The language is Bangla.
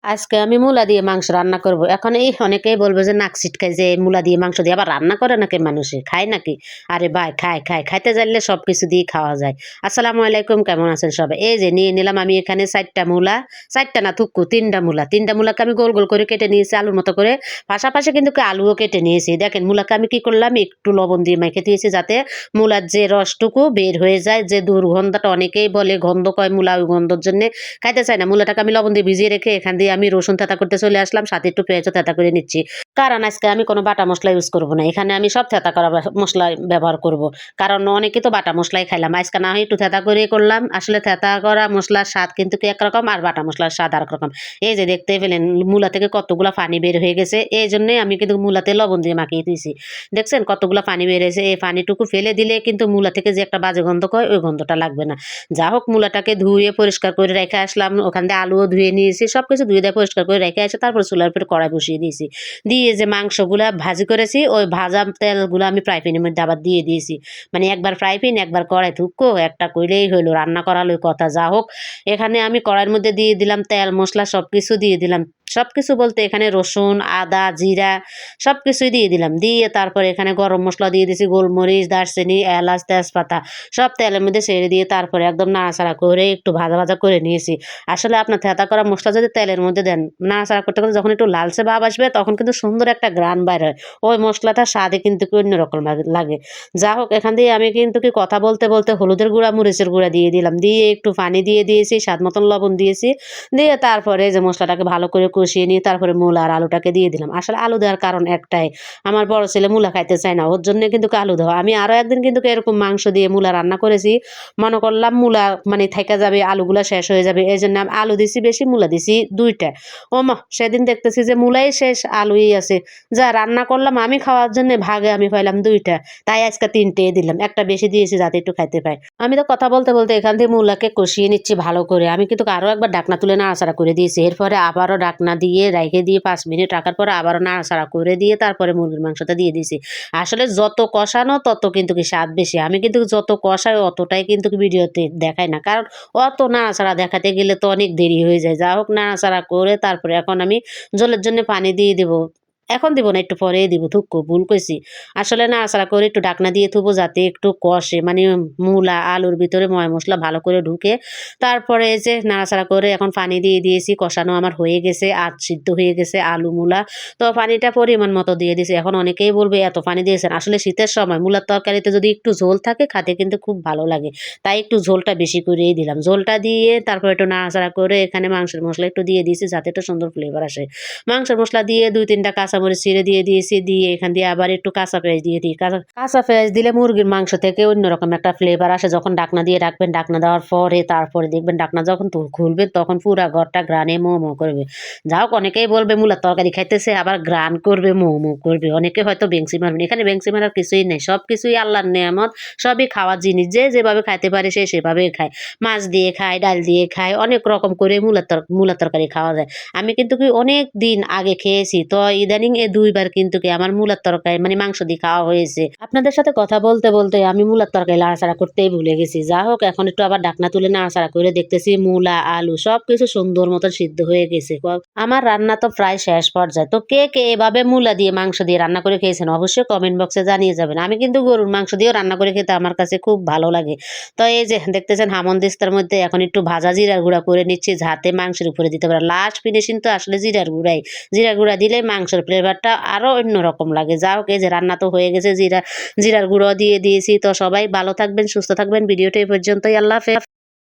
আজকে আমি মূলা দিয়ে মাংস রান্না করব। এখন এই অনেকেই বলবে যে নাক ছিটকায় যে মূলা দিয়ে মাংস দিয়ে আবার রান্না করে নাকি মানুষে? খায় নাকি? আরে ভাই খায়, খায়। খাইতে জানলে সবকিছু দিয়েই খাওয়া যায়। আসসালামু আলাইকুম, কেমন আছেন সবাই? এই যে নিয়ে নিলাম আমি এখানে ৪ টা মূলা, ৪ টা না থুক্কু ৩ টা মূলা। ৩ টা মূলাকে আমি গোল, গোল করে কেটে নিয়েছি আলুর মতো করে। পাশাপাশি কিন্তু আলুও কেটে নিয়েছি। দেখেন মূলাকে আমি কি করলাম একটু লবণ দিয়ে মেখে দিয়েছি যাতে মূলার যে রসটুকু বের হয়ে যায়। যে দুর্গন্ধটা অনেকেই বলে গন্ধ কয় মূলা, ওই গন্ধর জন্যে খাইতে চাই না। মূলাটাকে আমি লবণ দিয়ে ভিজিয়ে রেখে এখান দিয়ে আমি রসুন থেঁতা করতে চলে আসলাম। সাথে একটু পেঁয়াজও থেঁতা করে নিচ্ছি। কারণ আজকে আমি কোনো বাটা মসলা ইউজ করব না। এখানে আমি সব থেঁতা করা মসলা ব্যবহার করব। কারণ অনেকে তো বাটা মসলাই খাইলাম। আজকে না হয় একটু থেঁতা করে করলাম। আসলে থেঁতা করা মসলার স্বাদ কিন্তু একরকম আর বাটা মসলার স্বাদ আরেক রকম। এই যে দেখতে পেলেন মূলা থেকে কতগুলা পানি বের হয়ে গেছে। এইজন্যই আমি কিন্তু মূলাতে লবণ দিয়ে মাখিয়ে দিয়েছি। দেখছেন কতগুলা পানি বের হয়েছে। এই পানিটুকু ফেলে দিলে কিন্তু মূলা থেকে যে একটা বাজে গন্ধ কয় ওই গন্ধটা লাগবে না। যা হোক মূলাটাকে ধুয়ে পরিষ্কার করে রেখে আসলাম। ওখান দিয়ে আলুও ধুয়ে নিয়েছি। সবকিছু ধুয়ে দিয়ে পরিষ্কার করে রেখে এসে তারপর চুলার উপরে কড়াই বসিয়ে দিয়েছি। দিয়ে যে মাংসগুলা ভাজি করেছি ওই ভাজা তেলগুলো আমি ফ্রাই প্যানের মধ্যে আবার দিয়ে দিয়েছি। মানে একবার ফ্রাই প্যান একবার কড়াই থুকো একটা কইলেই হইলো রান্না করালোই কথা। যা হোক এখানে আমি কড়াইয়ের মধ্যে দিয়ে দিলাম তেল মসলা সবকিছু দিয়ে দিলাম। সবকিছু বলতে এখানে রসুন, আদা, জিরা সবকিছুই দিয়ে দিলাম। দিয়ে তারপরে এখানে গরম মসলা দিয়ে দিয়েছি, গোলমরিচ, দারচিনি, এলাচ, তেজপাতা সব তেলের মধ্যে ছেড়ে দিয়ে তারপরে একদম নাড়াচাড়া করে একটু ভাজা, ভাজা করে নিয়েছি। আসলে আপনার থেঁতা করা মসলা যদি তেলের মধ্যে দেন, নাড়াচাড়া করতে, করতে যখন একটু লালচে ভাব আসবে তখন কিন্তু সুন্দর একটা ঘ্রাণ বাইর হয়। ওই মসলাটার স্বাদে কিন্তু অন্যরকম লাগে। যা হোক এখান দিয়ে আমি কিন্তু কথা বলতে, বলতে হলুদের গুঁড়া, মরিচের গুঁড়া দিয়ে দিলাম। দিয়ে একটু পানি দিয়ে দিয়েছি, স্বাদ মতন লবণ দিয়েছি। দিয়ে তারপরে যে মসলাটাকে ভালো করে কষিয়ে নিয়ে তারপরে মূলা আর আলুটাকে দিয়ে দিলাম। আসলে আলু দেওয়ার কারণ একটাই, আমার বড় ছেলে মূলা খাইতে চায় না। ওর জন্য কিন্তু আলু দেওয়া। আমি আরো একদিন কিন্তু এরকম মাংস দিয়ে মূলা রান্না করেছি। মনে করলাম মূলা মানে থাইকা যাবে, আলুগুলা শেষ হয়ে যাবে। এজন্য আমি আলু দিছি বেশি, মূলা দিছি ২ টা। ওমা! সেদিন দেখতেছি যে মূলাই শেষ, আলুই আছে। যা রান্না করলাম আমি খাওয়ার জন্য ভাগে আমি পাইলাম ২ টা। তাই আজকে ৩ টেই দিলাম। একটা বেশি দিয়েছি যাতে একটু খাইতে পায়। আমি তো কথা বলতে, বলতে এখান থেকে মূলাকে কষিয়ে নিচ্ছি ভালো করে। আমি কিন্তু আরো একবার ঢাকনা তুলে নাড়াচাড়া করে দিয়েছি। এরপরে আবারও ঢাকনা দিয়ে রেখে দিয়ে ৫ মিনিট রাখার পরে আবারও নাড়াচাড়া করে দিয়ে তারপরে মুরগির মাংসটা দিয়ে দিয়েছি। আসলে যত কষানো তত কিন্তু স্বাদ বেশি। আমি কিন্তু যত কষাই অতটাই কিন্তু ভিডিওতে দেখাই না। কারণ অত নাড়াচাড়া দেখাতে গেলে তো অনেক দেরি হয়ে যায়। যা হোক নাড়াচাড়া করে তারপরে এখন আমি ঝোলের জন্য পানি দিয়ে দিব। এখন দিব না, একটু পরেই দিব। থুকু ভুল কইছি। আসলে নাড়াচাড়া করে একটু ঢাকনা দিয়ে থুবো যাতে একটু কষে মানে মূলা, আলুর ভিতরে ময় মসলা ভালো করে ঢুকে। তারপরে এই যে নাড়াচাড়া করে এখন পানি দিয়ে দিয়েছি। কষানো আমার হয়ে গেছে, সিদ্ধ হয়ে গেছে আলু, মূলা। তো পানিটা পরিমাণ মতো দিয়ে দিয়েছি। এখন অনেকেই বলবে এত পানি দিয়েছেন। আসলে শীতের সময় মূলার তরকারিতে যদি একটু ঝোল থাকে খেতে কিন্তু খুব ভালো লাগে। তাই একটু ঝোলটা বেশি করেই দিলাম। ঝোলটা দিয়ে তারপর একটু নাড়াচাড়া করে এখানে মাংসের মসলা একটু দিয়ে দিয়েছি যাতে একটু সুন্দর ফ্লেভার আসে। মাংসের মসলা দিয়ে ২-৩ টা কাঁচামরিচ চিড়ে দিয়ে দিয়েছি। দিয়ে এখান দিয়ে আবার একটু কাঁচা পেঁয়াজ দিয়ে দিই। কাঁচা কাঁচা পেঁয়াজ দিলে মুরগির মাংস থেকে অন্যরকম একটা ফ্লেভার আসে। যখন ঢাকনা দিয়ে রাখবেন, ঢাকনা দেওয়ার পরে তারপরে দেখবেন ঢাকনা যখন খুলবেন তখন পুরা ঘরটা ঘ্রাণে মো, মো করবে। যা হোক অনেকেই বলবে মূলার তরকারি খাইতেছে আবার ঘ্রাণ করবে, মো, মো করবে। অনেকে হয়তো বেংসি মারবেন। এখানে বেংসি মারার কিছুই নেই। সবকিছুই আল্লাহর নেয়ামত। সবই খাওয়ার জিনিস। যে যেভাবে খাইতে পারে সে সেভাবেই খায়। মাছ দিয়ে খায়, ডাল দিয়ে খায়। অনেক রকম করে মূলার তরকারি খাওয়া যায়। আমি কিন্তু অনেক দিন আগে খেয়েছি। তো ইদানিং ২ বার কিন্তু আমার মূলার তরকারি মানে মাংস দিয়ে খাওয়া হয়েছে। আপনাদের সাথে কথা বলতে, বলতে আমি মূলার তরকারি নাড়াচাড়া করতেই ভুলে গেছি। যা হোক এখন একটু আবার ঢাকনা তুলে নাড়াচাড়া করে দেখতেছি মূলা, আলু সবকিছু সুন্দর মতো সিদ্ধ হয়ে গেছে। আমার রান্না তো প্রায় শেষ পর্যায়ে। তো কে, কে এভাবে মূলা দিয়ে মাংস দিয়ে রান্না করে খেয়েছেন অবশ্যই কমেন্ট বক্সে জানিয়ে যাবেন। আমি কিন্তু গরুর মাংস দিয়েও রান্না করে খেতে আমার কাছে খুব ভালো লাগে। তো এই যে দেখতেছেন হামনদিস্তার মধ্যে এখন একটু ভাজা জিরার গুঁড়া করে নিচ্ছি যাতে মাংসের উপরে দিতে পারে। লাস্ট ফিনিশিং তো আসলে জিরার গুঁড়াই। জিরার গুঁড়া দিলে মাংসের ফ্লেভারটা আরো অন্যরকম লাগে। যা হোক এই যে রান্না তো হয়ে গেছে, জিরার গুঁড়ো দিয়ে দিয়েছি। তো সবাই ভালো থাকবেন, সুস্থ থাকবেন। ভিডিওটা এই পর্যন্তই। আল্লাহ হাফেজ।